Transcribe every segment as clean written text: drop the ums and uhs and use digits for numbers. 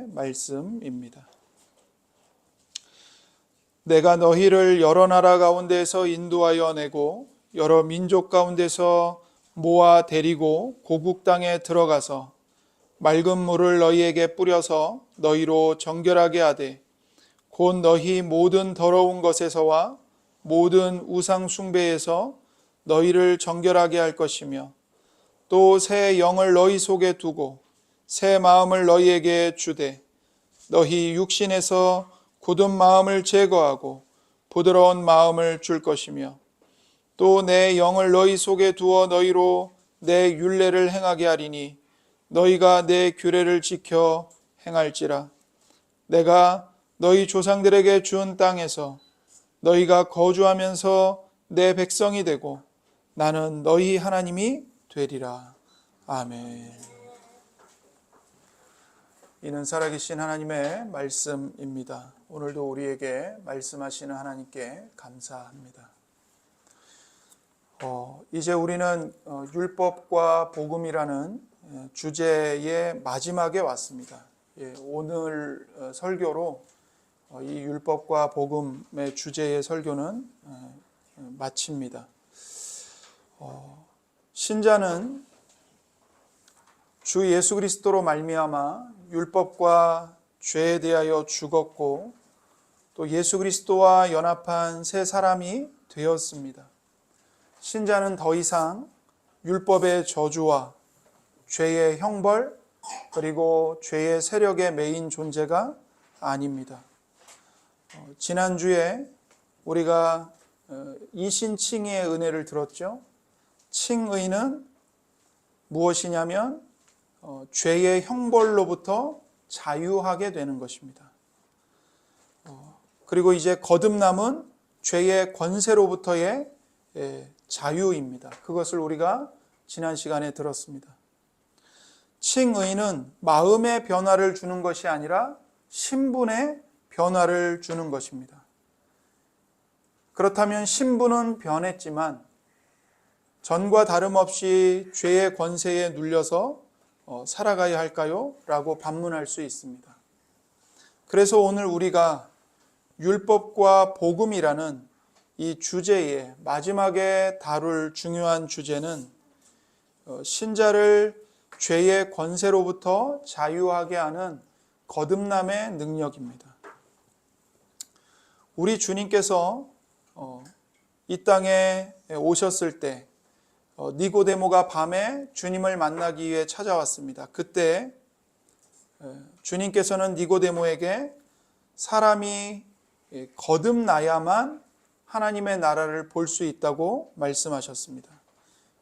말씀입니다. 내가 너희를 여러 나라 가운데서 인도하여 내고 여러 민족 가운데서 모아 데리고 고국 땅에 들어가서 맑은 물을 너희에게 뿌려서 너희로 정결하게 하되 곧 너희 모든 더러운 것에서와 모든 우상 숭배에서 너희를 정결하게 할 것이며 또 새 영을 너희 속에 두고 새 마음을 너희에게 주되 너희 육신에서 굳은 마음을 제거하고 부드러운 마음을 줄 것이며 또 내 영을 너희 속에 두어 너희로 내 율례를 행하게 하리니 너희가 내 규례를 지켜 행할지라. 내가 너희 조상들에게 준 땅에서 너희가 거주하면서 내 백성이 되고 나는 너희 하나님이 되리라. 아멘. 이는 살아계신 하나님의 말씀입니다. 오늘도 우리에게 말씀하시는 하나님께 감사합니다. 이제 우리는 율법과 복음이라는 주제의 마지막에 왔습니다. 오늘 설교로 이 율법과 복음의 주제의 설교는 마칩니다. 신자는 주 예수 그리스도로 말미암아 율법과 죄에 대하여 죽었고 또 예수 그리스도와 연합한 새 사람이 되었습니다. 신자는 더 이상 율법의 저주와 죄의 형벌 그리고 죄의 세력에 매인 존재가 아닙니다. 지난주에 우리가 이신칭의의 은혜를 들었죠. 칭의는 무엇이냐면 죄의 형벌로부터 자유하게 되는 것입니다. 그리고 이제 거듭남은 죄의 권세로부터의 자유입니다. 그것을 우리가 지난 시간에 들었습니다. 칭의는 마음의 변화를 주는 것이 아니라 신분의 변화를 주는 것입니다. 그렇다면 신분은 변했지만 전과 다름없이 죄의 권세에 눌려서 살아가야 할까요? 라고 반문할 수 있습니다. 그래서 오늘 우리가 율법과 복음이라는 이 주제에 마지막에 다룰 중요한 주제는 신자를 죄의 권세로부터 자유하게 하는 거듭남의 능력입니다. 우리 주님께서 이 땅에 오셨을 때 니고데모가 밤에 주님을 만나기 위해 찾아왔습니다. 그때 주님께서는 니고데모에게 사람이 거듭나야만 하나님의 나라를 볼 수 있다고 말씀하셨습니다.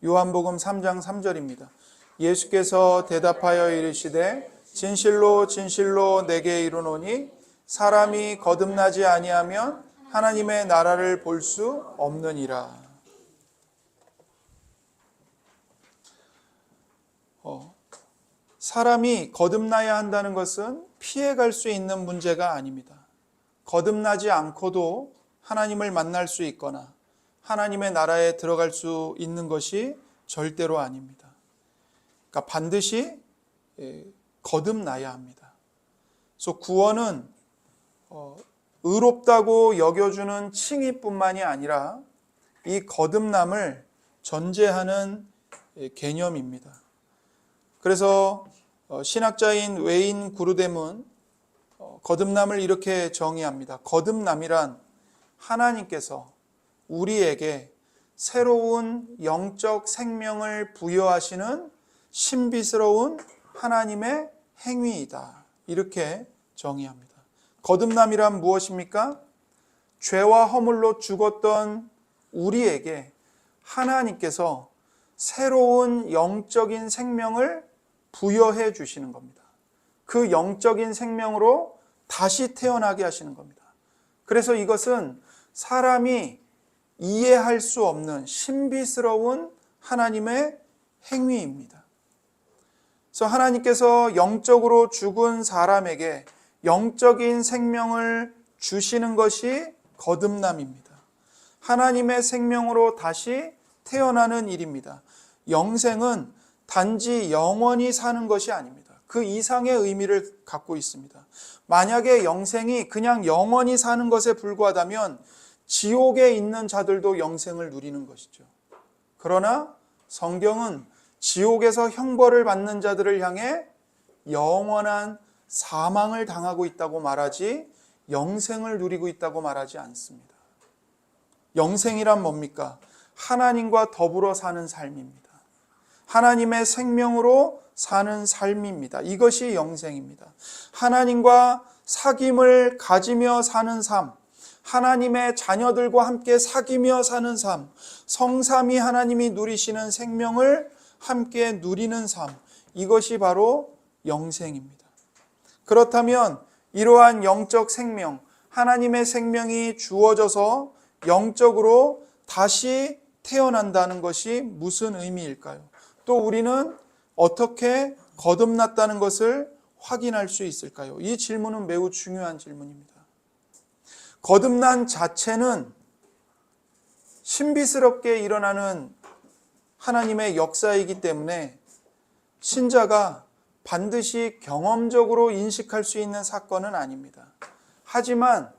요한복음 3장 3절입니다. 예수께서 대답하여 이르시되 진실로 진실로 내게 이르노니 사람이 거듭나지 아니하면 하나님의 나라를 볼 수 없느니라. 사람이 거듭나야 한다는 것은 피해갈 수 있는 문제가 아닙니다. 거듭나지 않고도 하나님을 만날 수 있거나 하나님의 나라에 들어갈 수 있는 것이 절대로 아닙니다. 그러니까 반드시 거듭나야 합니다. 그래서 구원은 의롭다고 여겨주는 칭의뿐만이 아니라 이 거듭남을 전제하는 개념입니다. 그래서 신학자인 웨인 구르뎀은 거듭남을 이렇게 정의합니다. 거듭남이란 하나님께서 우리에게 새로운 영적 생명을 부여하시는 신비스러운 하나님의 행위이다. 이렇게 정의합니다. 거듭남이란 무엇입니까? 죄와 허물로 죽었던 우리에게 하나님께서 새로운 영적인 생명을 부여해 주시는 겁니다. 그 영적인 생명으로 다시 태어나게 하시는 겁니다. 그래서 이것은 사람이 이해할 수 없는 신비스러운 하나님의 행위입니다. 그래서 하나님께서 영적으로 죽은 사람에게 영적인 생명을 주시는 것이 거듭남입니다. 하나님의 생명으로 다시 태어나는 일입니다. 영생은 단지 영원히 사는 것이 아닙니다. 그 이상의 의미를 갖고 있습니다. 만약에 영생이 그냥 영원히 사는 것에 불과하다면 지옥에 있는 자들도 영생을 누리는 것이죠. 그러나 성경은 지옥에서 형벌을 받는 자들을 향해 영원한 사망을 당하고 있다고 말하지 영생을 누리고 있다고 말하지 않습니다. 영생이란 뭡니까? 하나님과 더불어 사는 삶입니다. 하나님의 생명으로 사는 삶입니다. 이것이 영생입니다. 하나님과 사귐을 가지며 사는 삶, 하나님의 자녀들과 함께 사귀며 사는 삶, 성삼위 하나님이 누리시는 생명을 함께 누리는 삶, 이것이 바로 영생입니다. 그렇다면 이러한 영적 생명, 하나님의 생명이 주어져서 영적으로 다시 태어난다는 것이 무슨 의미일까요? 또 우리는 어떻게 거듭났다는 것을 확인할 수 있을까요? 이 질문은 매우 중요한 질문입니다. 거듭난 자체는 신비스럽게 일어나는 하나님의 역사이기 때문에 신자가 반드시 경험적으로 인식할 수 있는 사건은 아닙니다. 하지만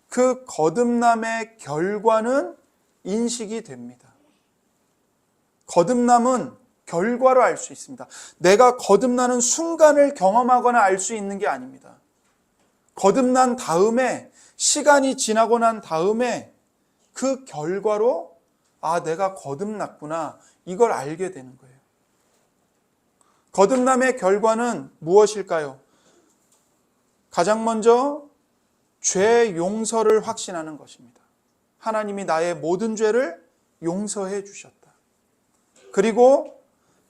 그 거듭남의 결과는 인식이 됩니다. 거듭남은 결과로 알 수 있습니다. 내가 거듭나는 순간을 경험하거나 알 수 있는 게 아닙니다. 거듭난 다음에, 시간이 지나고 난 다음에 그 결과로 내가 거듭났구나, 이걸 알게 되는 거예요. 거듭남의 결과는 무엇일까요? 가장 먼저 죄 용서를 확신하는 것입니다. 하나님이 나의 모든 죄를 용서해 주셨다. 그리고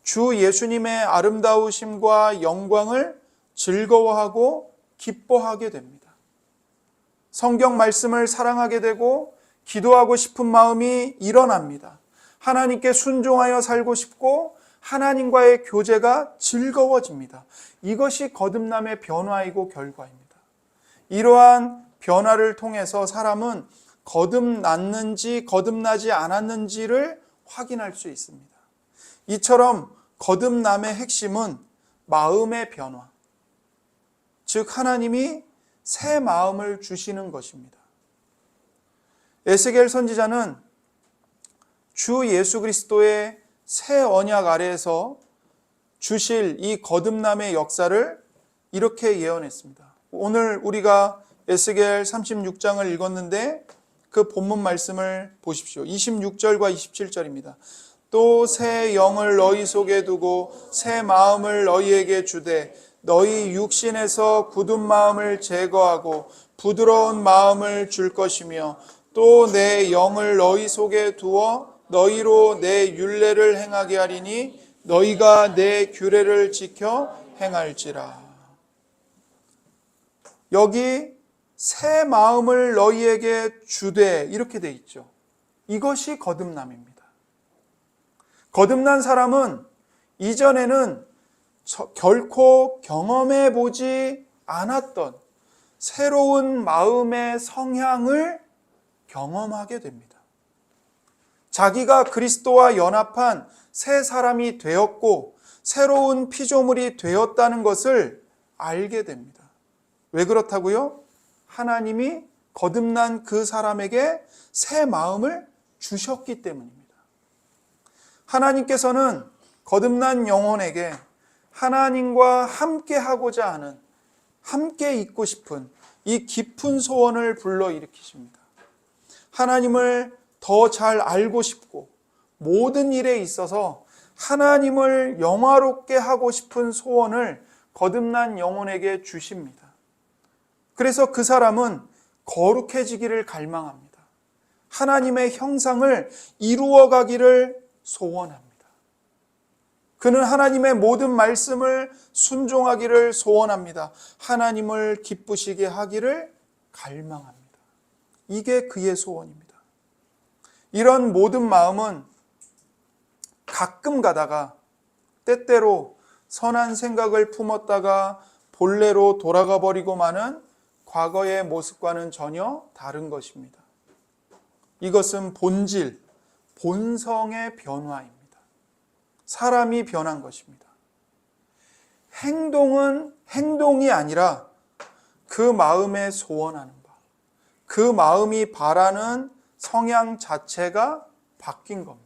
주 예수님의 아름다우심과 영광을 즐거워하고 기뻐하게 됩니다. 성경 말씀을 사랑하게 되고 기도하고 싶은 마음이 일어납니다. 하나님께 순종하여 살고 싶고 하나님과의 교제가 즐거워집니다. 이것이 거듭남의 변화이고 결과입니다. 이러한 변화를 통해서 사람은 거듭났는지 거듭나지 않았는지를 확인할 수 있습니다. 이처럼 거듭남의 핵심은 마음의 변화, 즉 하나님이 새 마음을 주시는 것입니다. 에스겔 선지자는 주 예수 그리스도의 새 언약 아래에서 주실 이 거듭남의 역사를 이렇게 예언했습니다. 오늘 우리가 에스겔 36장을 읽었는데 그 본문 말씀을 보십시오. 26절과 27절입니다. 또 새 영을 너희 속에 두고 새 마음을 너희에게 주되 너희 육신에서 굳은 마음을 제거하고 부드러운 마음을 줄 것이며 또 내 영을 너희 속에 두어 너희로 내 율례를 행하게 하리니 너희가 내 규례를 지켜 행할지라. 여기 새 마음을 너희에게 주되 이렇게 돼 있죠. 이것이 거듭남입니다. 거듭난 사람은 이전에는 결코 경험해 보지 않았던 새로운 마음의 성향을 경험하게 됩니다. 자기가 그리스도와 연합한 새 사람이 되었고 새로운 피조물이 되었다는 것을 알게 됩니다. 왜 그렇다고요? 하나님이 거듭난 그 사람에게 새 마음을 주셨기 때문입니다. 하나님께서는 거듭난 영혼에게 하나님과 함께 하고자 하는, 함께 있고 싶은 이 깊은 소원을 불러일으키십니다. 하나님을 더 잘 알고 싶고 모든 일에 있어서 하나님을 영화롭게 하고 싶은 소원을 거듭난 영혼에게 주십니다. 그래서 그 사람은 거룩해지기를 갈망합니다. 하나님의 형상을 이루어가기를 소원합니다. 그는 하나님의 모든 말씀을 순종하기를 소원합니다. 하나님을 기쁘시게 하기를 갈망합니다. 이게 그의 소원입니다. 이런 모든 마음은 가끔 가다가 때때로 선한 생각을 품었다가 본래로 돌아가 버리고 마는 과거의 모습과는 전혀 다른 것입니다. 이것은 본질, 본성의 변화입니다. 사람이 변한 것입니다. 행동은 행동이 아니라 그 마음에 소원하는 바, 그 마음이 바라는 성향 자체가 바뀐 겁니다.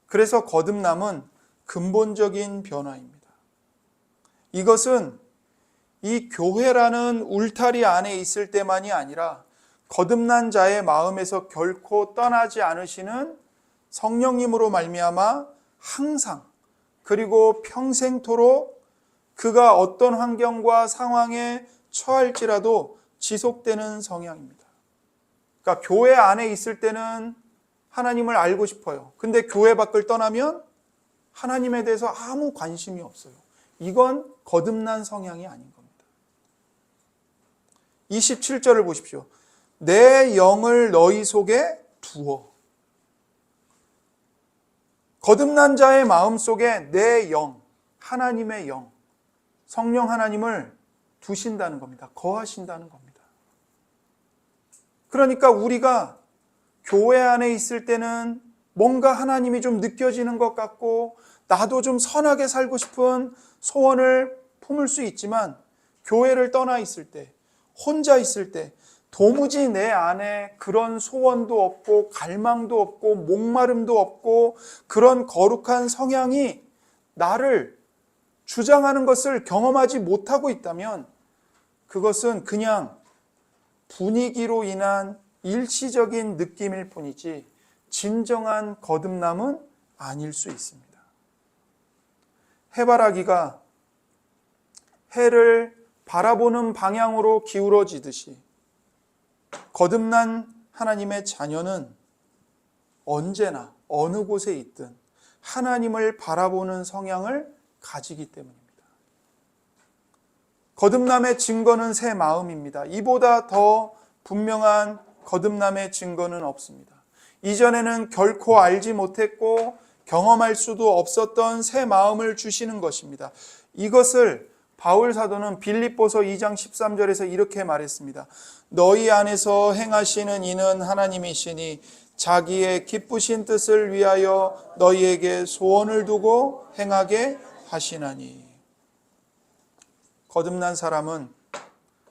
그래서 거듭남은 근본적인 변화입니다. 이것은 이 교회라는 울타리 안에 있을 때만이 아니라 거듭난 자의 마음에서 결코 떠나지 않으시는 성령님으로 말미암아 항상 그리고 평생토록 그가 어떤 환경과 상황에 처할지라도 지속되는 성향입니다. 그러니까 교회 안에 있을 때는 하나님을 알고 싶어요. 근데 교회 밖을 떠나면 하나님에 대해서 아무 관심이 없어요. 이건 거듭난 성향이 아닌 겁니다. 27절을 보십시오. 내 영을 너희 속에 두어. 거듭난 자의 마음속에 내 영, 하나님의 영, 성령 하나님을 두신다는 겁니다. 거하신다는 겁니다. 그러니까 우리가 교회 안에 있을 때는 뭔가 하나님이 좀 느껴지는 것 같고 나도 좀 선하게 살고 싶은 소원을 품을 수 있지만 교회를 떠나 있을 때, 혼자 있을 때 도무지 내 안에 그런 소원도 없고 갈망도 없고 목마름도 없고 그런 거룩한 성향이 나를 주장하는 것을 경험하지 못하고 있다면 그것은 그냥 분위기로 인한 일시적인 느낌일 뿐이지 진정한 거듭남은 아닐 수 있습니다. 해바라기가 해를 바라보는 방향으로 기울어지듯이 거듭난 하나님의 자녀는 언제나 어느 곳에 있든 하나님을 바라보는 성향을 가지기 때문입니다. 거듭남의 증거는 새 마음입니다. 이보다 더 분명한 거듭남의 증거는 없습니다. 이전에는 결코 알지 못했고 경험할 수도 없었던 새 마음을 주시는 것입니다. 이것을 바울 사도는 빌립보서 2장 13절에서 이렇게 말했습니다. 너희 안에서 행하시는 이는 하나님이시니 자기의 기쁘신 뜻을 위하여 너희에게 소원을 두고 행하게 하시나니. 거듭난 사람은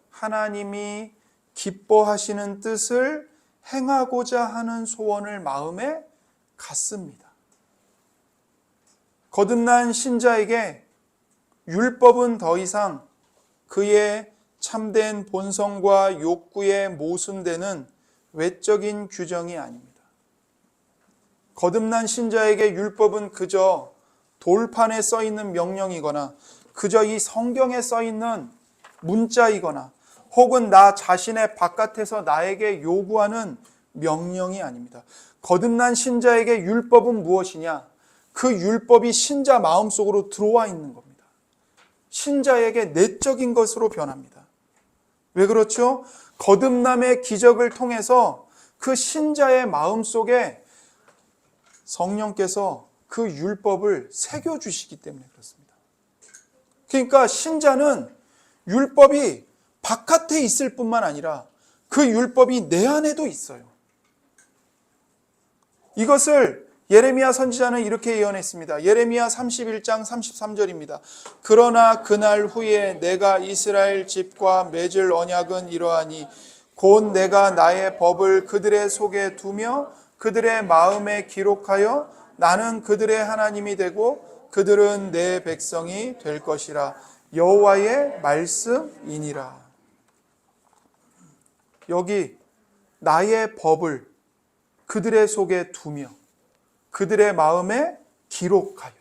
하나님이 기뻐하시는 뜻을 행하고자 하는 소원을 마음에 갖습니다. 거듭난 신자에게 율법은 더 이상 그의 참된 본성과 욕구에 모순되는 외적인 규정이 아닙니다. 거듭난 신자에게 율법은 그저 돌판에 써 있는 명령이거나 그저 이 성경에 써 있는 문자이거나 혹은 나 자신의 바깥에서 나에게 요구하는 명령이 아닙니다. 거듭난 신자에게 율법은 무엇이냐? 그 율법이 신자 마음속으로 들어와 있는 겁니다. 신자에게 내적인 것으로 변합니다. 왜 그렇죠? 거듭남의 기적을 통해서 그 신자의 마음속에 성령께서 그 율법을 새겨주시기 때문에 그렇습니다. 그러니까 신자는 율법이 바깥에 있을 뿐만 아니라 그 율법이 내 안에도 있어요. 이것을 예레미야 선지자는 이렇게 예언했습니다. 예레미야 31장 33절입니다. 그러나 그날 후에 내가 이스라엘 집과 맺을 언약은 이러하니 곧 내가 나의 법을 그들의 속에 두며 그들의 마음에 기록하여 나는 그들의 하나님이 되고 그들은 내 백성이 될 것이라. 여호와의 말씀이니라. 여기 나의 법을 그들의 속에 두며 그들의 마음에 기록하여.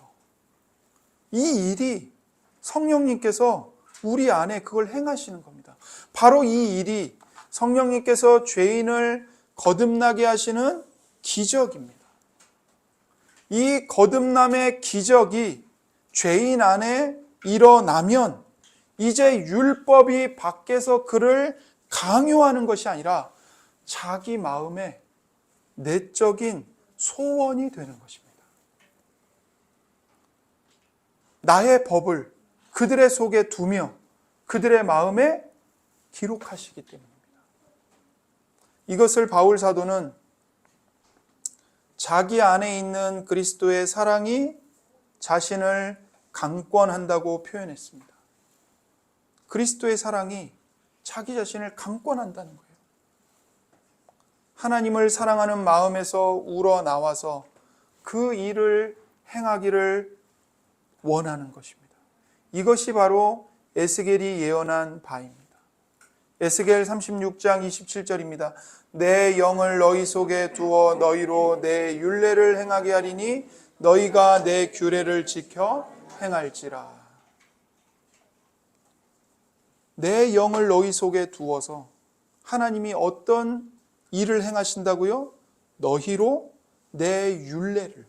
이 일이 성령님께서 우리 안에 그걸 행하시는 겁니다. 바로 이 일이 성령님께서 죄인을 거듭나게 하시는 기적입니다. 이 거듭남의 기적이 죄인 안에 일어나면 이제 율법이 밖에서 그를 강요하는 것이 아니라 자기 마음에 내적인 소원이 되는 것입니다. 나의 법을 그들의 속에 두며 그들의 마음에 기록하시기 때문입니다. 이것을 바울 사도는 자기 안에 있는 그리스도의 사랑이 자신을 강권한다고 표현했습니다. 그리스도의 사랑이 자기 자신을 강권한다는 거예요. 하나님을 사랑하는 마음에서 우러나와서 그 일을 행하기를 원하는 것입니다. 이것이 바로 에스겔이 예언한 바입니다. 에스겔 36장 27절입니다. 내 영을 너희 속에 두어 너희로 내 율례를 행하게 하리니 너희가 내 규례를 지켜 행할지라. 내 영을 너희 속에 두어서 하나님이 어떤 일을 행하신다고요? 너희로 내 율례를,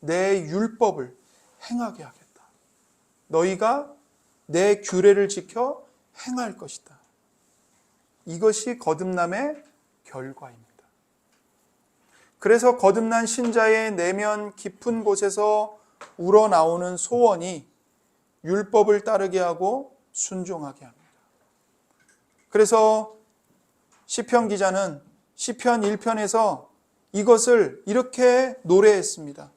내 율법을 행하게 하겠다. 너희가 내 규례를 지켜 행할 것이다. 이것이 거듭남의 결과입니다. 그래서 거듭난 신자의 내면 깊은 곳에서 우러나오는 소원이 율법을 따르게 하고 순종하게 합니다. 그래서 시편 기자는 시편 1편에서 이것을 이렇게 노래했습니다.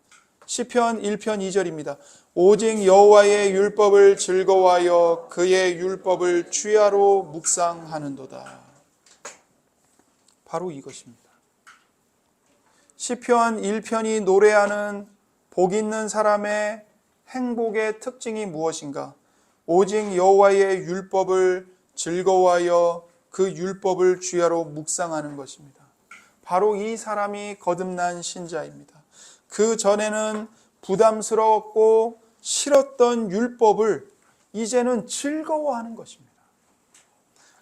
시편 1편 2절입니다. 오직 여호와의 율법을 즐거워하여 그의 율법을 주야로 묵상하는도다. 바로 이것입니다. 시편 1편이 노래하는 복 있는 사람의 행복의 특징이 무엇인가? 오직 여호와의 율법을 즐거워하여 그 율법을 주야로 묵상하는 것입니다. 바로 이 사람이 거듭난 신자입니다. 그 전에는 부담스러웠고 싫었던 율법을 이제는 즐거워하는 것입니다.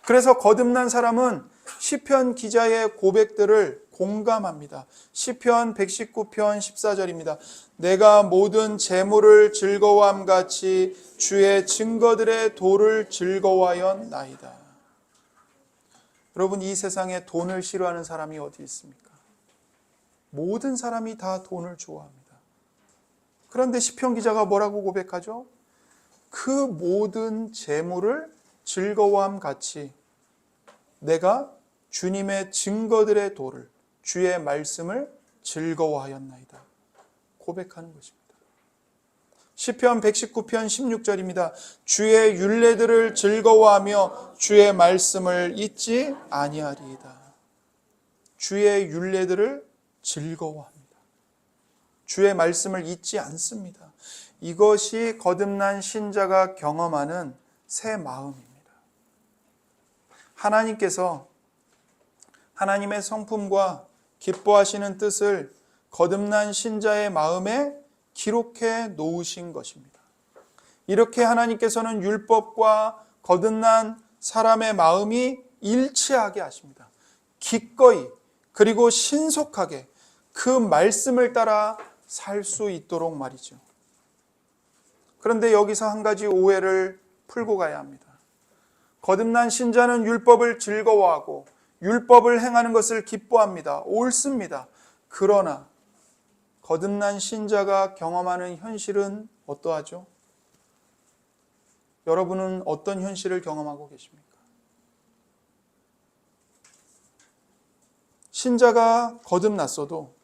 그래서 거듭난 사람은 시편 기자의 고백들을 공감합니다. 시편 119편 14절입니다. 내가 모든 재물을 즐거워함 같이 주의 증거들의 도를 즐거워하였나이다. 여러분, 이 세상에 돈을 싫어하는 사람이 어디 있습니까? 모든 사람이 다 돈을 좋아합니다. 그런데 시편 기자가 뭐라고 고백하죠? 그 모든 재물을 즐거워함 같이 내가 주님의 증거들의 도를, 주의 말씀을 즐거워하였나이다. 고백하는 것입니다. 시편 119편 16절입니다. 주의 율례들을 즐거워하며 주의 말씀을 잊지 아니하리이다. 주의 율례들을 즐거워합니다. 주의 말씀을 잊지 않습니다. 이것이 거듭난 신자가 경험하는 새 마음입니다. 하나님께서 하나님의 성품과 기뻐하시는 뜻을 거듭난 신자의 마음에 기록해 놓으신 것입니다. 이렇게 하나님께서는 율법과 거듭난 사람의 마음이 일치하게 하십니다. 기꺼이 그리고 신속하게 그 말씀을 따라 살 수 있도록 말이죠. 그런데 여기서 한 가지 오해를 풀고 가야 합니다. 거듭난 신자는 율법을 즐거워하고 율법을 행하는 것을 기뻐합니다. 옳습니다. 그러나 거듭난 신자가 경험하는 현실은 어떠하죠? 여러분은 어떤 현실을 경험하고 계십니까? 신자가 거듭났어도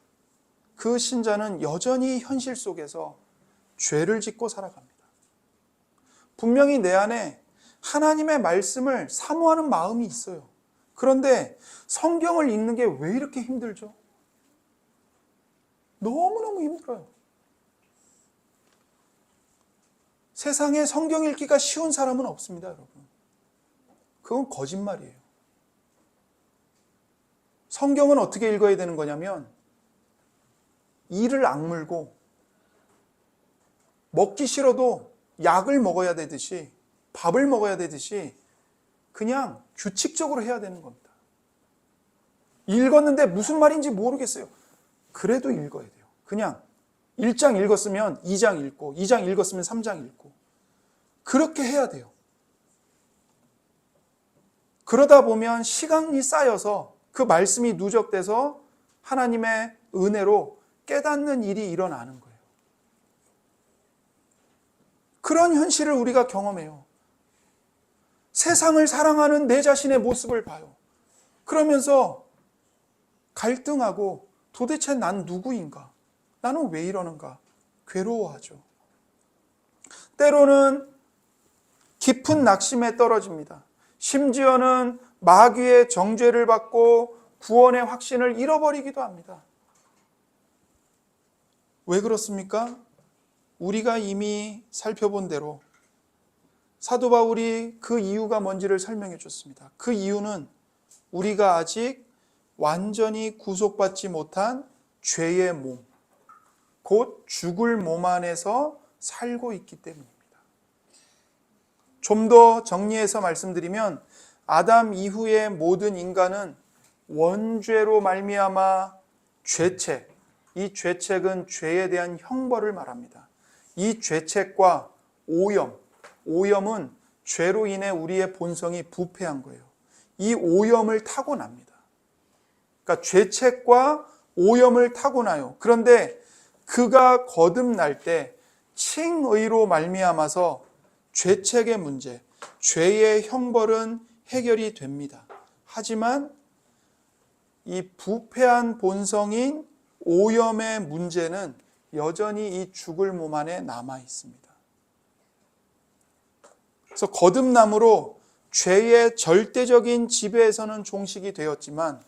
그 신자는 여전히 현실 속에서 죄를 짓고 살아갑니다. 분명히 내 안에 하나님의 말씀을 사모하는 마음이 있어요. 그런데 성경을 읽는 게 왜 이렇게 힘들죠? 너무너무 힘들어요. 세상에 성경 읽기가 쉬운 사람은 없습니다, 여러분. 그건 거짓말이에요. 성경은 어떻게 읽어야 되는 거냐면 이를 악물고 먹기 싫어도 약을 먹어야 되듯이 밥을 먹어야 되듯이 그냥 규칙적으로 해야 되는 겁니다. 읽었는데 무슨 말인지 모르겠어요. 그래도 읽어야 돼요. 그냥 1장 읽었으면 2장 읽고 2장 읽었으면 3장 읽고 그렇게 해야 돼요. 그러다 보면 시간이 쌓여서 그 말씀이 누적돼서 하나님의 은혜로 깨닫는 일이 일어나는 거예요. 그런 현실을 우리가 경험해요. 세상을 사랑하는 내 자신의 모습을 봐요. 그러면서 갈등하고 도대체 난 누구인가? 나는 왜 이러는가? 괴로워하죠. 때로는 깊은 낙심에 떨어집니다. 심지어는 마귀의 정죄를 받고 구원의 확신을 잃어버리기도 합니다. 왜 그렇습니까? 우리가 이미 살펴본 대로 사도 바울이 그 이유가 뭔지를 설명해 줬습니다. 그 이유는 우리가 아직 완전히 구속받지 못한 죄의 몸, 곧 죽을 몸 안에서 살고 있기 때문입니다. 좀 더 정리해서 말씀드리면 아담 이후의 모든 인간은 원죄로 말미암아 죄책, 이 죄책은 죄에 대한 형벌을 말합니다. 이 죄책과 오염은 죄로 인해 우리의 본성이 부패한 거예요. 이 오염을 타고납니다. 그러니까 죄책과 오염을 타고나요. 그런데 그가 거듭날 때 칭의로 말미암아서 죄책의 문제, 죄의 형벌은 해결이 됩니다. 하지만 이 부패한 본성인 오염의 문제는 여전히 이 죽을 몸 안에 남아 있습니다. 그래서 거듭남으로 죄의 절대적인 지배에서는 종식이 되었지만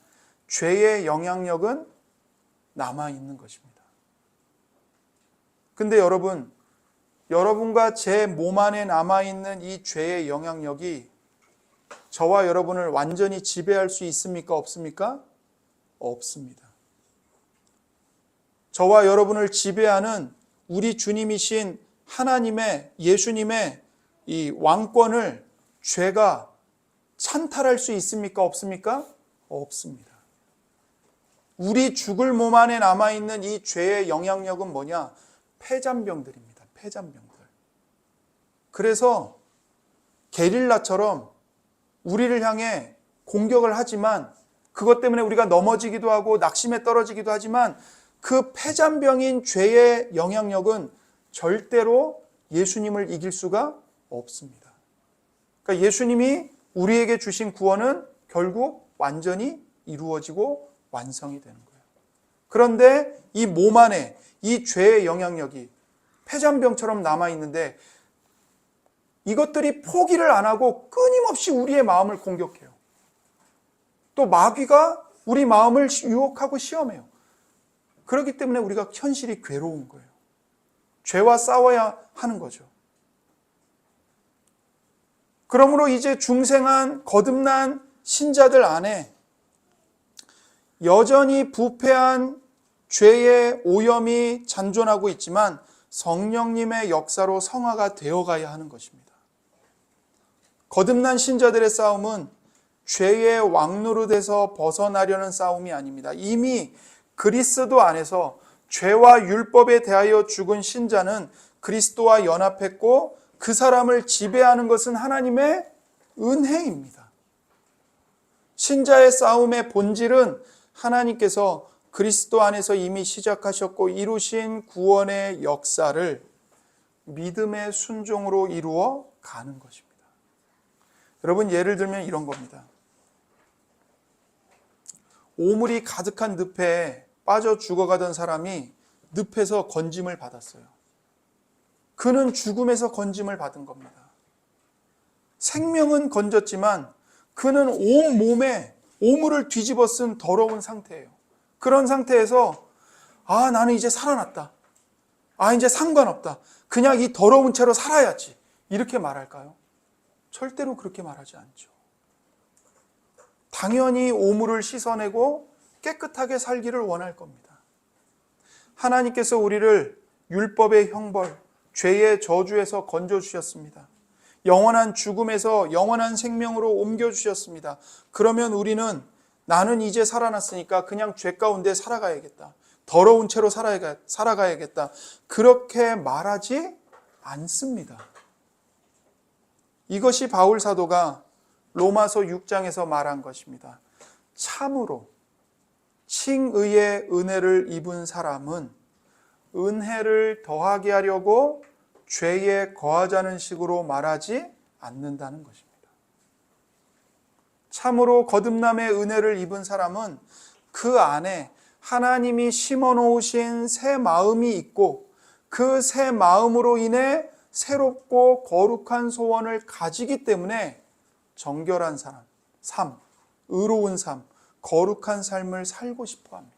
죄의 영향력은 남아 있는 것입니다. 근데 여러분과 제 몸 안에 남아 있는 이 죄의 영향력이 저와 여러분을 완전히 지배할 수 있습니까? 없습니까? 없습니다. 저와 여러분을 지배하는 우리 주님이신 하나님의, 예수님의 이 왕권을 죄가 찬탈할 수 있습니까? 없습니까? 없습니다. 우리 죽을 몸 안에 남아있는 이 죄의 영향력은 뭐냐? 폐잔병들입니다. 폐잔병들. 그래서 게릴라처럼 우리를 향해 공격을 하지만 그것 때문에 우리가 넘어지기도 하고 낙심에 떨어지기도 하지만 그 폐잔병인 죄의 영향력은 절대로 예수님을 이길 수가 없습니다. 그러니까 예수님이 우리에게 주신 구원은 결국 완전히 이루어지고 완성이 되는 거예요. 그런데 이 몸 안에 이 죄의 영향력이 폐잔병처럼 남아있는데 이것들이 포기를 안 하고 끊임없이 우리의 마음을 공격해요. 또 마귀가 우리 마음을 유혹하고 시험해요. 그렇기 때문에 우리가 현실이 괴로운 거예요. 죄와 싸워야 하는 거죠. 그러므로 이제 중생한 거듭난 신자들 안에 여전히 부패한 죄의 오염이 잔존하고 있지만 성령님의 역사로 성화가 되어가야 하는 것입니다. 거듭난 신자들의 싸움은 죄의 왕노릇에서 벗어나려는 싸움이 아닙니다. 이미 그리스도 안에서 죄와 율법에 대하여 죽은 신자는 그리스도와 연합했고 그 사람을 지배하는 것은 하나님의 은혜입니다. 신자의 싸움의 본질은 하나님께서 그리스도 안에서 이미 시작하셨고 이루신 구원의 역사를 믿음의 순종으로 이루어 가는 것입니다. 여러분, 예를 들면 이런 겁니다. 오물이 가득한 늪에 빠져 죽어가던 사람이 늪에서 건짐을 받았어요. 그는 죽음에서 건짐을 받은 겁니다. 생명은 건졌지만 그는 온 몸에 오물을 뒤집어 쓴 더러운 상태예요. 그런 상태에서 나는 이제 살아났다. 이제 상관없다. 그냥 이 더러운 채로 살아야지. 이렇게 말할까요? 절대로 그렇게 말하지 않죠. 당연히 오물을 씻어내고 깨끗하게 살기를 원할 겁니다. 하나님께서 우리를 율법의 형벌, 죄의 저주에서 건져주셨습니다. 영원한 죽음에서 영원한 생명으로 옮겨주셨습니다. 그러면 우리는 나는 이제 살아났으니까 그냥 죄 가운데 살아가야겠다. 더러운 채로 살아가야겠다. 그렇게 말하지 않습니다. 이것이 바울 사도가 로마서 6장에서 말한 것입니다. 참으로 칭의의 은혜를 입은 사람은 은혜를 더하게 하려고 죄에 거하자는 식으로 말하지 않는다는 것입니다. 참으로 거듭남의 은혜를 입은 사람은 그 안에 하나님이 심어놓으신 새 마음이 있고 그 새 마음으로 인해 새롭고 거룩한 소원을 가지기 때문에 정결한 삶, 의로운 삶, 거룩한 삶을 살고 싶어 합니다.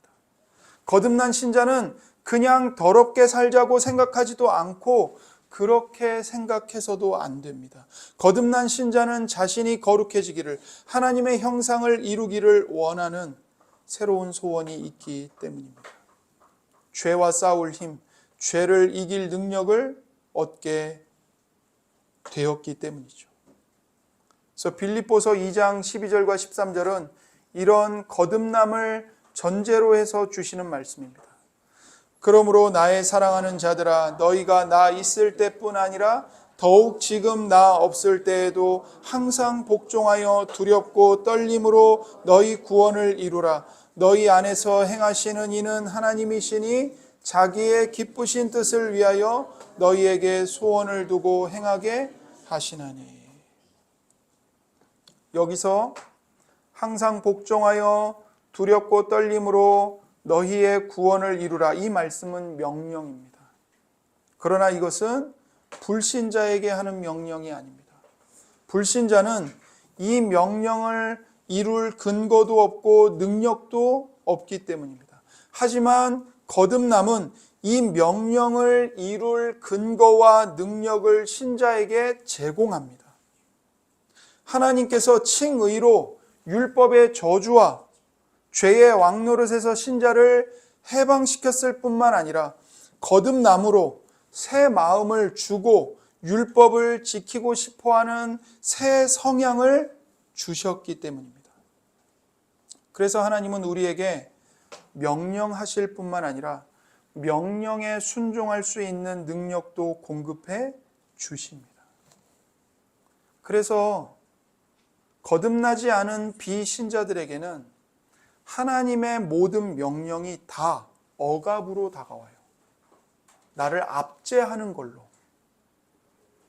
거듭난 신자는 그냥 더럽게 살자고 생각하지도 않고 그렇게 생각해서도 안 됩니다. 거듭난 신자는 자신이 거룩해지기를, 하나님의 형상을 이루기를 원하는 새로운 소원이 있기 때문입니다. 죄와 싸울 힘, 죄를 이길 능력을 얻게 되었기 때문이죠. 그래서 빌립보서 2장 12절과 13절은 이런 거듭남을 전제로 해서 주시는 말씀입니다. 그러므로 나의 사랑하는 자들아, 너희가 나 있을 때뿐 아니라 더욱 지금 나 없을 때에도 항상 복종하여 두렵고 떨림으로 너희 구원을 이루라. 너희 안에서 행하시는 이는 하나님이시니 자기의 기쁘신 뜻을 위하여 너희에게 소원을 두고 행하게 하시나니. 여기서 항상 복종하여 두렵고 떨림으로 너희의 구원을 이루라, 이 말씀은 명령입니다. 그러나 이것은 불신자에게 하는 명령이 아닙니다. 불신자는 이 명령을 이룰 근거도 없고 능력도 없기 때문입니다. 하지만 거듭남은 이 명령을 이룰 근거와 능력을 신자에게 제공합니다. 하나님께서 칭의로 율법의 저주와 죄의 왕노릇에서 신자를 해방시켰을 뿐만 아니라 거듭남으로 새 마음을 주고 율법을 지키고 싶어하는 새 성향을 주셨기 때문입니다. 그래서 하나님은 우리에게 명령하실 뿐만 아니라 명령에 순종할 수 있는 능력도 공급해 주십니다. 그래서 거듭나지 않은 비신자들에게는 하나님의 모든 명령이 다 억압으로 다가와요. 나를 압제하는 걸로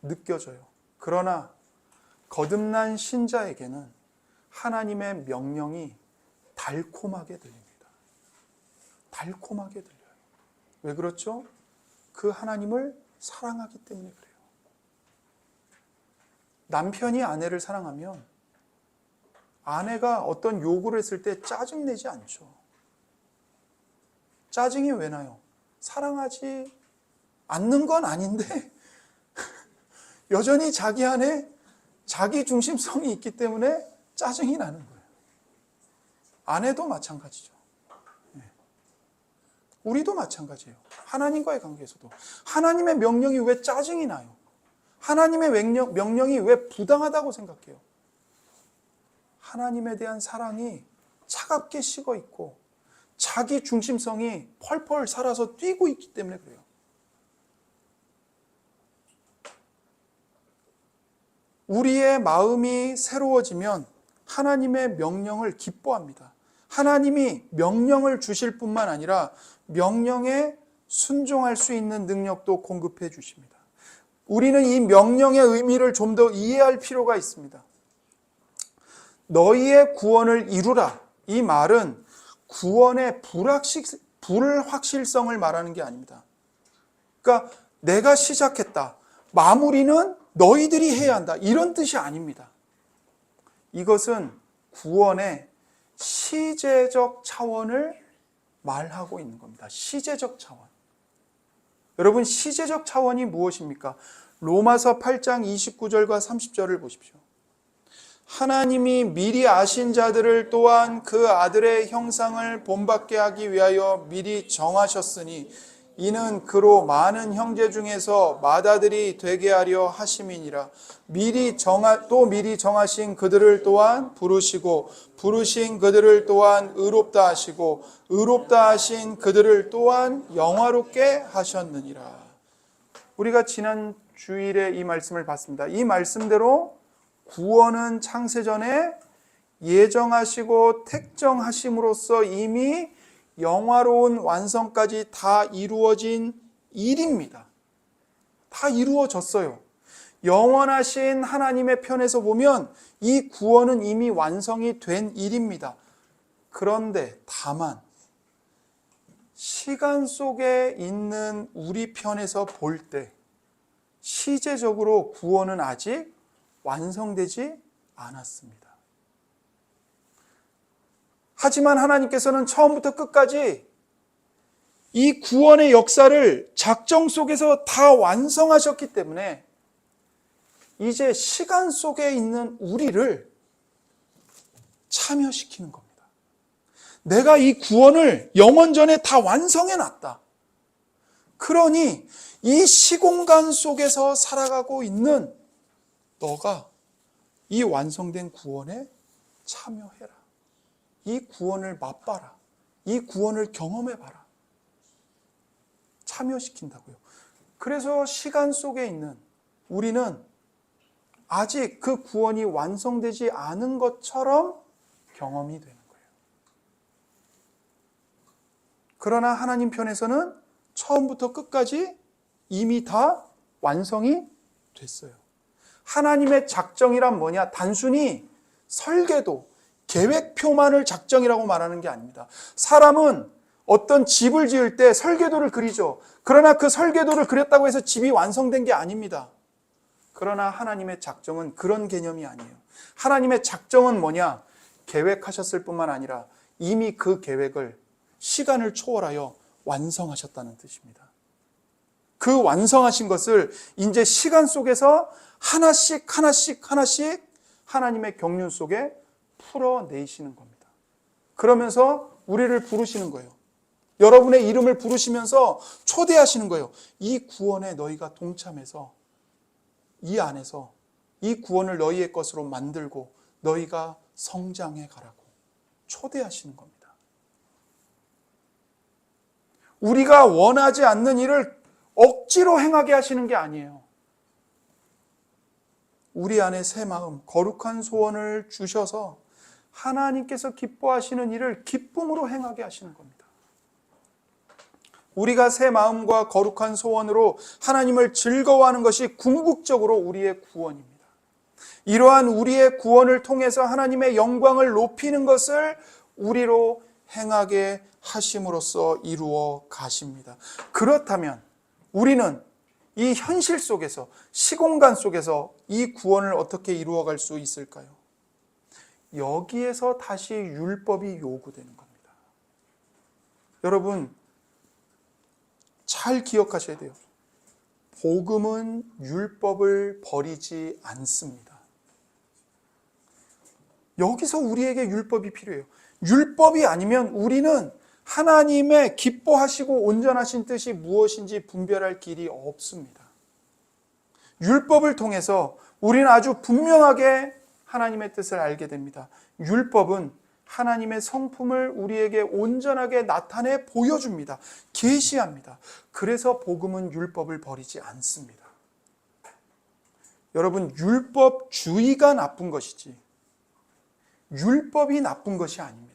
느껴져요. 그러나 거듭난 신자에게는 하나님의 명령이 달콤하게 들립니다. 달콤하게 들려요. 왜 그렇죠? 그 하나님을 사랑하기 때문에 그래요. 남편이 아내를 사랑하면 아내가 어떤 요구를 했을 때 짜증내지 않죠. 짜증이 왜 나요? 사랑하지 않는 건 아닌데 여전히 자기 안에 자기 중심성이 있기 때문에 짜증이 나는 거예요. 아내도 마찬가지죠. 우리도 마찬가지예요. 하나님과의 관계에서도 하나님의 명령이 왜 짜증이 나요? 하나님의 명령이 왜 부당하다고 생각해요? 하나님에 대한 사랑이 차갑게 식어 있고 자기 중심성이 펄펄 살아서 뛰고 있기 때문에 그래요. 우리의 마음이 새로워지면 하나님의 명령을 기뻐합니다. 하나님이 명령을 주실 뿐만 아니라 명령에 순종할 수 있는 능력도 공급해 주십니다. 우리는 이 명령의 의미를 좀 더 이해할 필요가 있습니다. 너희의 구원을 이루라. 이 말은 구원의 불확실성을 말하는 게 아닙니다. 그러니까 내가 시작했다. 마무리는 너희들이 해야 한다. 이런 뜻이 아닙니다. 이것은 구원의 시제적 차원을 말하고 있는 겁니다. 시제적 차원. 여러분, 시제적 차원이 무엇입니까? 로마서 8장 29절과 30절을 보십시오. 하나님이 미리 아신 자들을 또한 그 아들의 형상을 본받게 하기 위하여 미리 정하셨으니 이는 그로 많은 형제 중에서 맏아들이 되게 하려 하심이니라. 미리 정하신 그들을 또한 부르시고 부르신 그들을 또한 의롭다 하시고 의롭다 하신 그들을 또한 영화롭게 하셨느니라. 우리가 지난 주일에 이 말씀을 봤습니다. 이 말씀대로 구원은 창세전에 예정하시고 택정하심으로써 이미 영화로운 완성까지 다 이루어진 일입니다. 다 이루어졌어요. 영원하신 하나님의 편에서 보면 이 구원은 이미 완성이 된 일입니다. 그런데 다만 시간 속에 있는 우리 편에서 볼 때 시제적으로 구원은 아직 완성되지 않았습니다. 하지만 하나님께서는 처음부터 끝까지 이 구원의 역사를 작정 속에서 다 완성하셨기 때문에 이제 시간 속에 있는 우리를 참여시키는 겁니다. 내가 이 구원을 영원 전에 다 완성해 놨다. 그러니 이 시공간 속에서 살아가고 있는 너가 이 완성된 구원에 참여해라. 이 구원을 맛봐라. 이 구원을 경험해봐라. 참여시킨다고요. 그래서 시간 속에 있는 우리는 아직 그 구원이 완성되지 않은 것처럼 경험이 되는 거예요. 그러나 하나님 편에서는 처음부터 끝까지 이미 다 완성이 됐어요. 하나님의 작정이란 뭐냐? 단순히 설계도, 계획표만을 작정이라고 말하는 게 아닙니다. 사람은 어떤 집을 지을 때 설계도를 그리죠. 그러나 그 설계도를 그렸다고 해서 집이 완성된 게 아닙니다. 그러나 하나님의 작정은 그런 개념이 아니에요. 하나님의 작정은 뭐냐? 계획하셨을 뿐만 아니라 이미 그 계획을 시간을 초월하여 완성하셨다는 뜻입니다. 그 완성하신 것을 이제 시간 속에서 하나씩 하나님의 경륜 속에 풀어내시는 겁니다. 그러면서 우리를 부르시는 거예요. 여러분의 이름을 부르시면서 초대하시는 거예요. 이 구원에 너희가 동참해서 이 안에서 이 구원을 너희의 것으로 만들고 너희가 성장해 가라고 초대하시는 겁니다. 우리가 원하지 않는 일을 억지로 행하게 하시는 게 아니에요. 우리 안에 새 마음, 거룩한 소원을 주셔서 하나님께서 기뻐하시는 일을 기쁨으로 행하게 하시는 겁니다. 우리가 새 마음과 거룩한 소원으로 하나님을 즐거워하는 것이 궁극적으로 우리의 구원입니다. 이러한 우리의 구원을 통해서 하나님의 영광을 높이는 것을 우리로 행하게 하심으로써 이루어 가십니다. 그렇다면 우리는 이 현실 속에서, 시공간 속에서 이 구원을 어떻게 이루어갈 수 있을까요? 여기에서 다시 율법이 요구되는 겁니다. 여러분, 잘 기억하셔야 돼요. 복음은 율법을 버리지 않습니다. 여기서 우리에게 율법이 필요해요. 율법이 아니면 우리는 하나님의 기뻐하시고 온전하신 뜻이 무엇인지 분별할 길이 없습니다. 율법을 통해서 우리는 아주 분명하게 하나님의 뜻을 알게 됩니다. 율법은 하나님의 성품을 우리에게 온전하게 나타내 보여줍니다. 계시합니다. 그래서 복음은 율법을 버리지 않습니다. 여러분, 율법주의가 나쁜 것이지 율법이 나쁜 것이 아닙니다.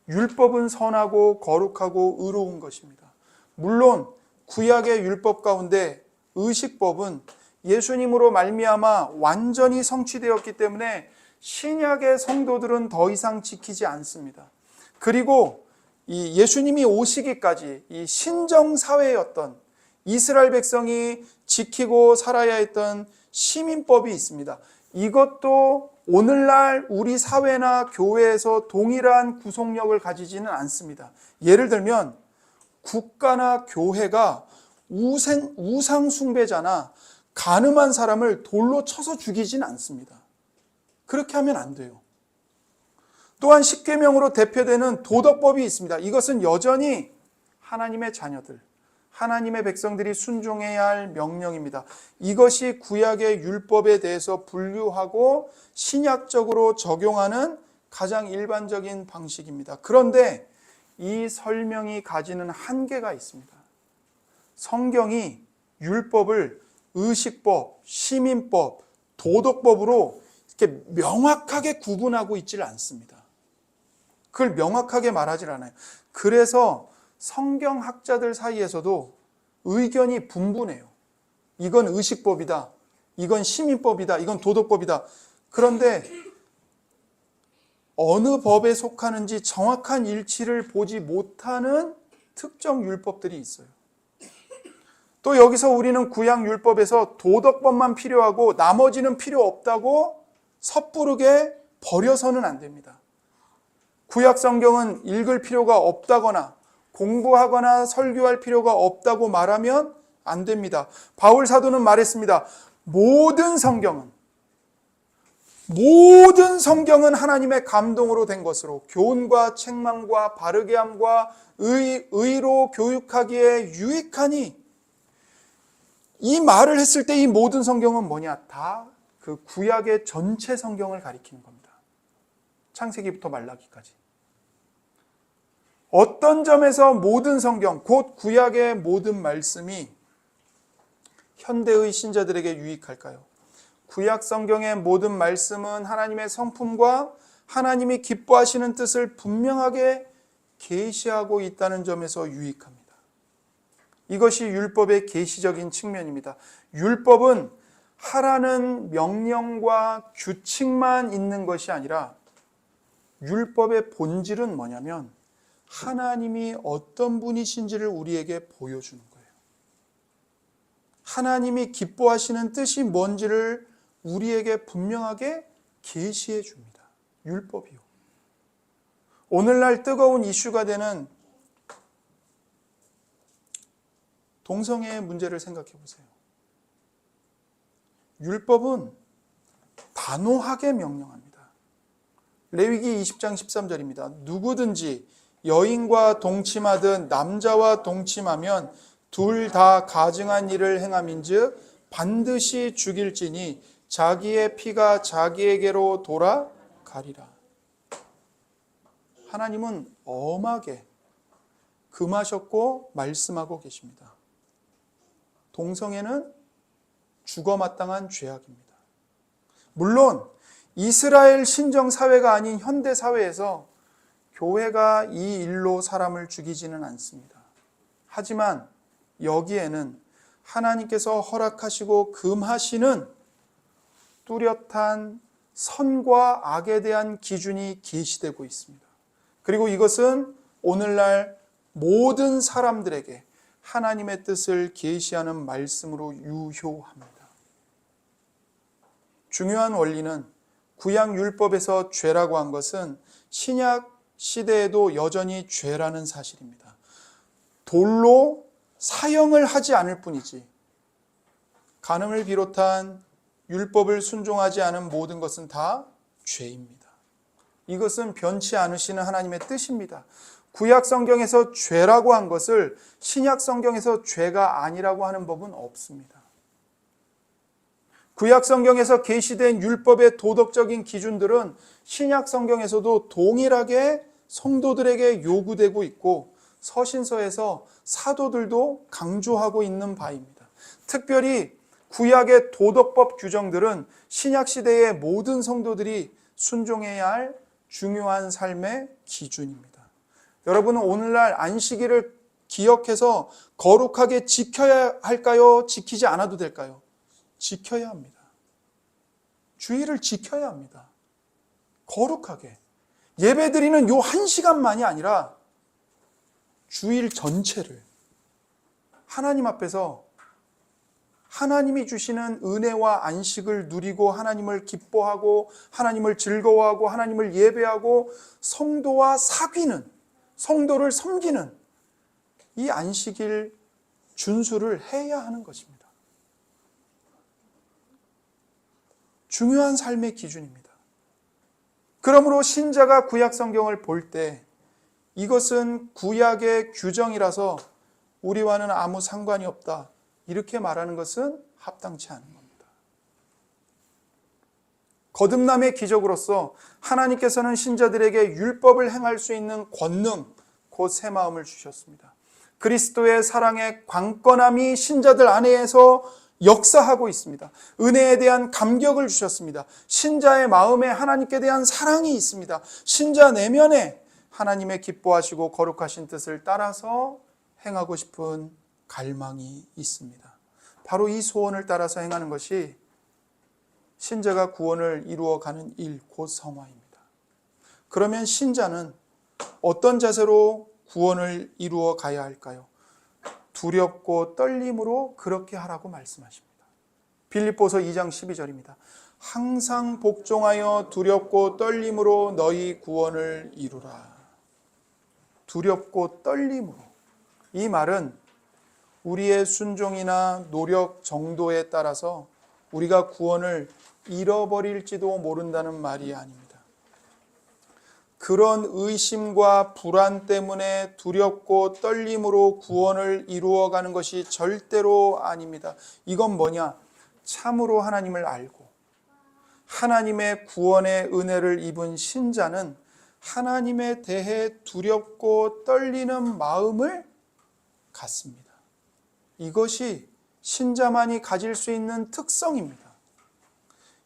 율법은 선하고 거룩하고 의로운 것입니다. 물론 구약의 율법 가운데 의식법은 예수님으로 말미암아 완전히 성취되었기 때문에 신약의 성도들은 더 이상 지키지 않습니다. 그리고 이 예수님이 오시기까지 이 신정사회였던 이스라엘 백성이 지키고 살아야 했던 시민법이 있습니다. 이것도 오늘날 우리 사회나 교회에서 동일한 구속력을 가지지는 않습니다. 예를 들면 국가나 교회가 우상 숭배자나 간음한 사람을 돌로 쳐서 죽이진 않습니다. 그렇게 하면 안 돼요. 또한 십계명으로 대표되는 도덕법이 있습니다. 이것은 여전히 하나님의 자녀들, 하나님의 백성들이 순종해야 할 명령입니다. 이것이 구약의 율법에 대해서 분류하고 신약적으로 적용하는 가장 일반적인 방식입니다. 그런데 이 설명이 가지는 한계가 있습니다. 성경이 율법을 의식법, 시민법, 도덕법으로 이렇게 명확하게 구분하고 있지를 않습니다. 그걸 명확하게 말하지 않아요. 그래서 성경학자들 사이에서도 의견이 분분해요. 이건 의식법이다. 이건 시민법이다. 이건 도덕법이다. 그런데 어느 법에 속하는지 정확한 일치를 보지 못하는 특정 율법들이 있어요. 또 여기서 우리는 구약 율법에서 도덕법만 필요하고 나머지는 필요 없다고 섣부르게 버려서는 안 됩니다. 구약 성경은 읽을 필요가 없다거나 공부하거나 설교할 필요가 없다고 말하면 안 됩니다. 바울 사도는 말했습니다. 모든 성경은 하나님의 감동으로 된 것으로 교훈과 책망과 바르게 함과 의로 교육하기에 유익하니, 이 말을 했을 때 이 모든 성경은 뭐냐? 다 그 구약의 전체 성경을 가리키는 겁니다. 창세기부터 말라기까지. 어떤 점에서 모든 성경, 곧 구약의 모든 말씀이 현대의 신자들에게 유익할까요? 구약 성경의 모든 말씀은 하나님의 성품과 하나님이 기뻐하시는 뜻을 분명하게 계시하고 있다는 점에서 유익합니다. 이것이 율법의 계시적인 측면입니다. 율법은 하라는 명령과 규칙만 있는 것이 아니라 율법의 본질은 뭐냐면 하나님이 어떤 분이신지를 우리에게 보여주는 거예요. 하나님이 기뻐하시는 뜻이 뭔지를 우리에게 분명하게 계시해 줍니다. 율법이요. 오늘날 뜨거운 이슈가 되는 동성애의 문제를 생각해 보세요. 율법은 단호하게 명령합니다. 레위기 20장 13절입니다. 누구든지 여인과 동침하든 남자와 동침하면 둘 다 가증한 일을 행함인즉 반드시 죽일지니 자기의 피가 자기에게로 돌아가리라. 하나님은 엄하게 금하셨고 말씀하고 계십니다. 동성애는 죽어 마땅한 죄악입니다. 물론 이스라엘 신정 사회가 아닌 현대 사회에서 교회가 이 일로 사람을 죽이지는 않습니다. 하지만 여기에는 하나님께서 허락하시고 금하시는 뚜렷한 선과 악에 대한 기준이 계시되고 있습니다. 그리고 이것은 오늘날 모든 사람들에게 하나님의 뜻을 계시하는 말씀으로 유효합니다. 중요한 원리는 구약 율법에서 죄라고 한 것은 신약 시대에도 여전히 죄라는 사실입니다. 돌로 사형을 하지 않을 뿐이지 간음을 비롯한 율법을 순종하지 않은 모든 것은 다 죄입니다. 이것은 변치 않으시는 하나님의 뜻입니다. 구약 성경에서 죄라고 한 것을 신약 성경에서 죄가 아니라고 하는 법은 없습니다. 구약 성경에서 계시된 율법의 도덕적인 기준들은 신약 성경에서도 동일하게 성도들에게 요구되고 있고 서신서에서 사도들도 강조하고 있는 바입니다. 특별히 구약의 도덕법 규정들은 신약 시대의 모든 성도들이 순종해야 할 중요한 삶의 기준입니다. 여러분은 오늘날 안식일을 기억해서 거룩하게 지켜야 할까요? 지키지 않아도 될까요? 지켜야 합니다. 주일을 지켜야 합니다. 거룩하게. 예배드리는 요 한 시간만이 아니라 주일 전체를 하나님 앞에서 하나님이 주시는 은혜와 안식을 누리고 하나님을 기뻐하고 하나님을 즐거워하고 하나님을 예배하고 성도와 사귀는, 성도를 섬기는 이 안식일 준수를 해야 하는 것입니다. 중요한 삶의 기준입니다. 그러므로 신자가 구약 성경을 볼 때 이것은 구약의 규정이라서 우리와는 아무 상관이 없다, 이렇게 말하는 것은 합당치 않은 겁니다. 거듭남의 기적으로서 하나님께서는 신자들에게 율법을 행할 수 있는 권능, 곧 새 마음을 주셨습니다. 그리스도의 사랑의 광건함이 신자들 안에서 역사하고 있습니다. 은혜에 대한 감격을 주셨습니다. 신자의 마음에 하나님께 대한 사랑이 있습니다. 신자 내면에 하나님의 기뻐하시고 거룩하신 뜻을 따라서 행하고 싶은 갈망이 있습니다. 바로 이 소원을 따라서 행하는 것이 신자가 구원을 이루어가는 일, 곧 성화입니다. 그러면 신자는 어떤 자세로 구원을 이루어 가야 할까요? 두렵고 떨림으로 그렇게 하라고 말씀하십니다. 빌립보서 2장 12절입니다. 항상 복종하여 두렵고 떨림으로 너희 구원을 이루라. 두렵고 떨림으로. 이 말은 우리의 순종이나 노력 정도에 따라서 우리가 구원을 잃어버릴지도 모른다는 말이 아닙니다. 그런 의심과 불안 때문에 두렵고 떨림으로 구원을 이루어가는 것이 절대로 아닙니다. 이건 뭐냐? 참으로 하나님을 알고 하나님의 구원의 은혜를 입은 신자는 하나님에 대해 두렵고 떨리는 마음을 갖습니다. 이것이 신자만이 가질 수 있는 특성입니다.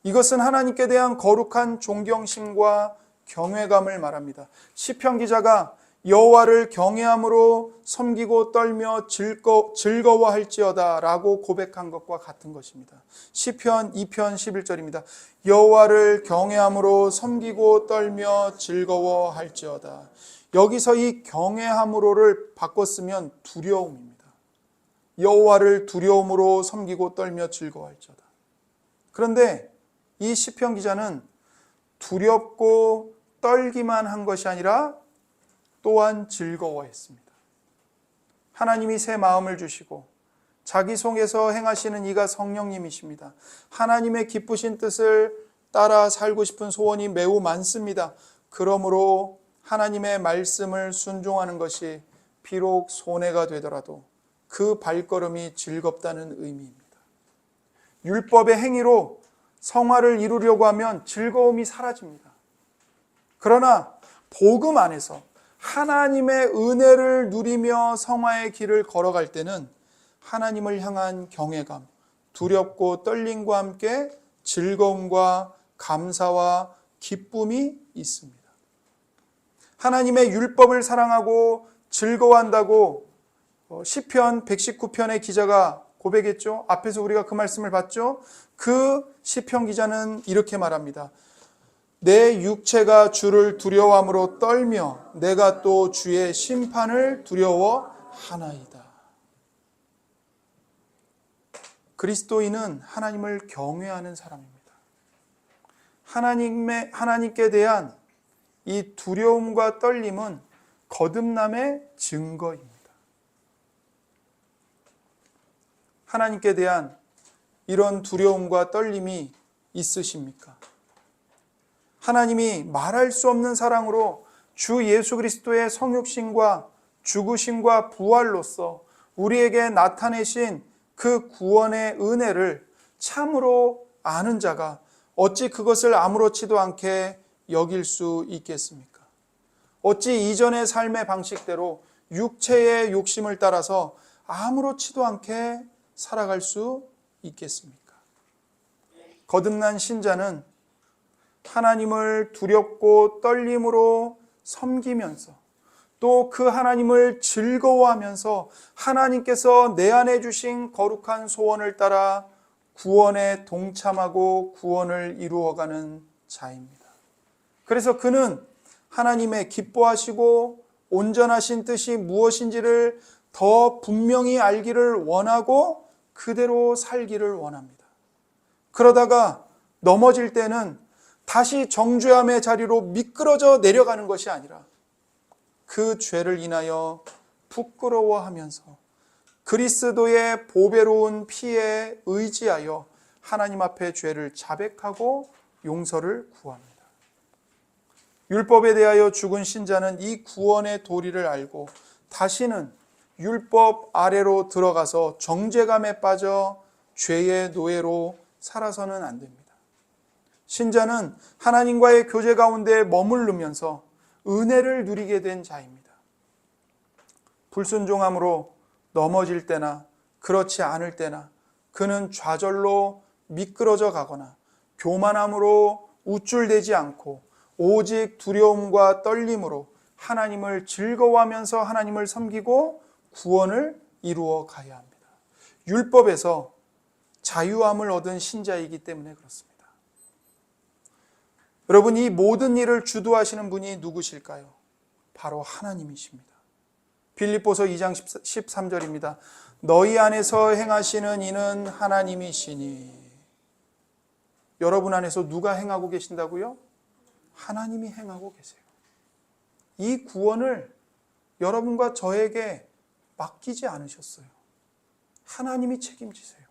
이것은 하나님께 대한 거룩한 존경심과 경외감을 말합니다. 시편 기자가 여호와를 경외함으로 섬기고 떨며 즐거워할지어다 라고 고백한 것과 같은 것입니다. 시편 2편 11절입니다. 여호와를 경외함으로 섬기고 떨며 즐거워할지어다. 여기서 이 경외함으로를 바꿨으면 두려움입니다. 여호와를 두려움으로 섬기고 떨며 즐거워할지어다. 그런데 이 시편 기자는 두렵고 떨기만 한 것이 아니라 또한 즐거워했습니다. 하나님이 새 마음을 주시고 자기 속에서 행하시는 이가 성령님이십니다. 하나님의 기쁘신 뜻을 따라 살고 싶은 소원이 매우 많습니다. 그러므로 하나님의 말씀을 순종하는 것이 비록 손해가 되더라도 그 발걸음이 즐겁다는 의미입니다. 율법의 행위로 성화를 이루려고 하면 즐거움이 사라집니다. 그러나 복음 안에서 하나님의 은혜를 누리며 성화의 길을 걸어갈 때는 하나님을 향한 경외감, 두렵고 떨림과 함께 즐거움과 감사와 기쁨이 있습니다. 하나님의 율법을 사랑하고 즐거워한다고 시편 119편의 기자가 고백했죠. 앞에서 우리가 그 말씀을 봤죠. 그 시편 기자는 이렇게 말합니다. 내 육체가 주를 두려워함으로 떨며 내가 또 주의 심판을 두려워하나이다. 그리스도인은 하나님을 경외하는 사람입니다. 하나님께 대한 이 두려움과 떨림은 거듭남의 증거입니다. 하나님께 대한 이런 두려움과 떨림이 있으십니까? 하나님이 말할 수 없는 사랑으로 주 예수 그리스도의 성육신과 죽으심과 부활로서 우리에게 나타내신 그 구원의 은혜를 참으로 아는 자가 어찌 그것을 아무렇지도 않게 여길 수 있겠습니까? 어찌 이전의 삶의 방식대로 육체의 욕심을 따라서 아무렇지도 않게 살아갈 수 있겠습니까? 거듭난 신자는 하나님을 두렵고 떨림으로 섬기면서 또 그 하나님을 즐거워하면서 하나님께서 내 안에 주신 거룩한 소원을 따라 구원에 동참하고 구원을 이루어가는 자입니다. 그래서 그는 하나님의 기뻐하시고 온전하신 뜻이 무엇인지를 더 분명히 알기를 원하고 그대로 살기를 원합니다. 그러다가 넘어질 때는 다시 정죄함의 자리로 미끄러져 내려가는 것이 아니라 그 죄를 인하여 부끄러워하면서 그리스도의 보배로운 피에 의지하여 하나님 앞에 죄를 자백하고 용서를 구합니다. 율법에 대하여 죽은 신자는 이 구원의 도리를 알고 다시는 율법 아래로 들어가서 정죄감에 빠져 죄의 노예로 살아서는 안 됩니다. 신자는 하나님과의 교제 가운데 머무르면서 은혜를 누리게 된 자입니다. 불순종함으로 넘어질 때나 그렇지 않을 때나 그는 좌절로 미끄러져 가거나 교만함으로 우쭐대지 않고 오직 두려움과 떨림으로 하나님을 즐거워하면서 하나님을 섬기고 구원을 이루어 가야 합니다. 율법에서 자유함을 얻은 신자이기 때문에 그렇습니다. 여러분, 이 모든 일을 주도하시는 분이 누구실까요? 바로 하나님이십니다. 빌립보서 2장 13절입니다. 너희 안에서 행하시는 이는 하나님이시니. 여러분 안에서 누가 행하고 계신다고요? 하나님이 행하고 계세요. 이 구원을 여러분과 저에게 맡기지 않으셨어요. 하나님이 책임지세요.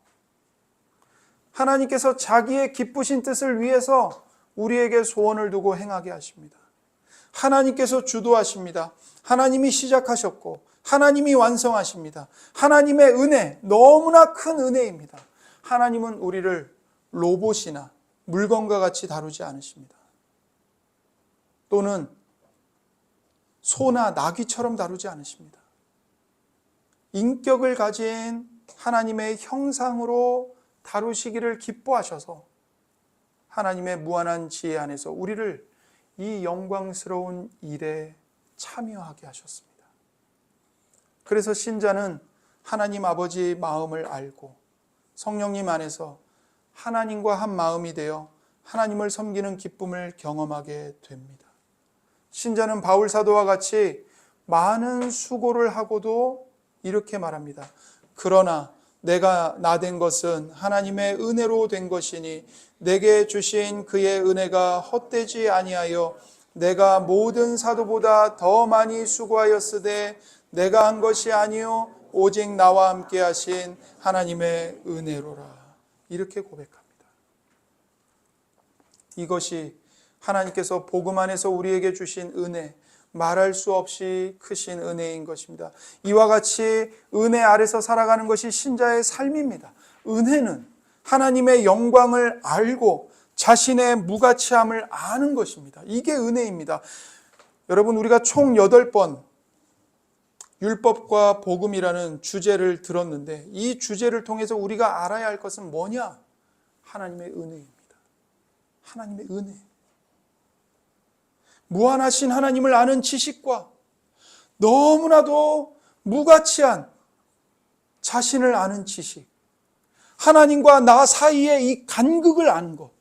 하나님께서 자기의 기쁘신 뜻을 위해서 우리에게 소원을 두고 행하게 하십니다. 하나님께서 주도하십니다. 하나님이 시작하셨고 하나님이 완성하십니다. 하나님의 은혜, 너무나 큰 은혜입니다. 하나님은 우리를 로봇이나 물건과 같이 다루지 않으십니다. 또는 소나 나귀처럼 다루지 않으십니다. 인격을 가진 하나님의 형상으로 다루시기를 기뻐하셔서 하나님의 무한한 지혜 안에서 우리를 이 영광스러운 일에 참여하게 하셨습니다. 그래서 신자는 하나님 아버지의 마음을 알고 성령님 안에서 하나님과 한 마음이 되어 하나님을 섬기는 기쁨을 경험하게 됩니다. 신자는 바울 사도와 같이 많은 수고를 하고도 이렇게 말합니다. 그러나 내가 나된 것은 하나님의 은혜로 된 것이니 내게 주신 그의 은혜가 헛되지 아니하여 내가 모든 사도보다 더 많이 수고하였으되 내가 한 것이 아니요 오직 나와 함께 하신 하나님의 은혜로라. 이렇게 고백합니다. 이것이 하나님께서 복음 안에서 우리에게 주신 은혜, 말할 수 없이 크신 은혜인 것입니다. 이와 같이 은혜 아래서 살아가는 것이 신자의 삶입니다. 은혜는 하나님의 영광을 알고 자신의 무가치함을 아는 것입니다. 이게 은혜입니다. 여러분, 우리가 총 8번 율법과 복음이라는 주제를 들었는데 이 주제를 통해서 우리가 알아야 할 것은 뭐냐? 하나님의 은혜입니다. 하나님의 은혜. 무한하신 하나님을 아는 지식과 너무나도 무가치한 자신을 아는 지식, 하나님과 나 사이의 이 간극을 아는 것.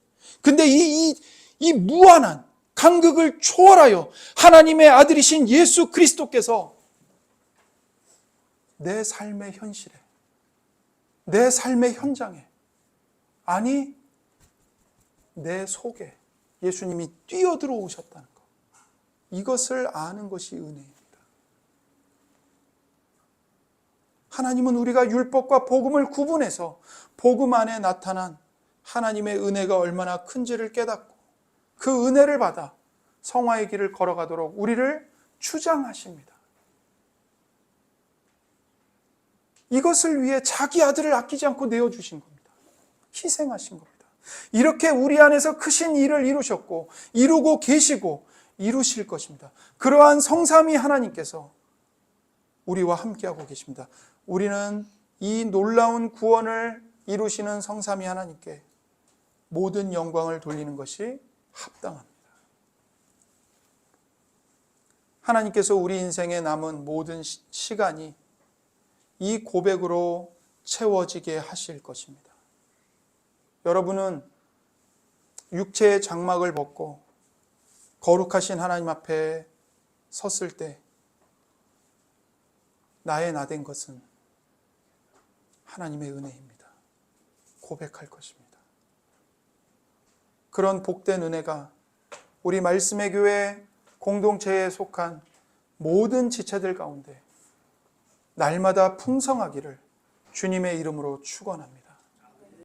근데 이 무한한 간극을 초월하여 하나님의 아들이신 예수 그리스도께서 내 삶의 현실에, 내 삶의 현장에, 아니 내 속에 예수님이 뛰어들어오셨다는 것. 이것을 아는 것이 은혜입니다. 하나님은 우리가 율법과 복음을 구분해서 복음 안에 나타난 하나님의 은혜가 얼마나 큰지를 깨닫고 그 은혜를 받아 성화의 길을 걸어가도록 우리를 추장하십니다. 이것을 위해 자기 아들을 아끼지 않고 내어주신 겁니다. 희생하신 겁니다. 이렇게 우리 안에서 크신 일을 이루셨고 이루고 계시고 이루실 것입니다. 그러한 성삼위 하나님께서 우리와 함께하고 계십니다. 우리는 이 놀라운 구원을 이루시는 성삼위 하나님께 모든 영광을 돌리는 것이 합당합니다. 하나님께서 우리 인생에 남은 모든 시간이 이 고백으로 채워지게 하실 것입니다. 여러분은 육체의 장막을 벗고 거룩하신 하나님 앞에 섰을 때 나의 나된 것은 하나님의 은혜입니다. 고백할 것입니다. 그런 복된 은혜가 우리 말씀의 교회 공동체에 속한 모든 지체들 가운데 날마다 풍성하기를 주님의 이름으로 축원합니다.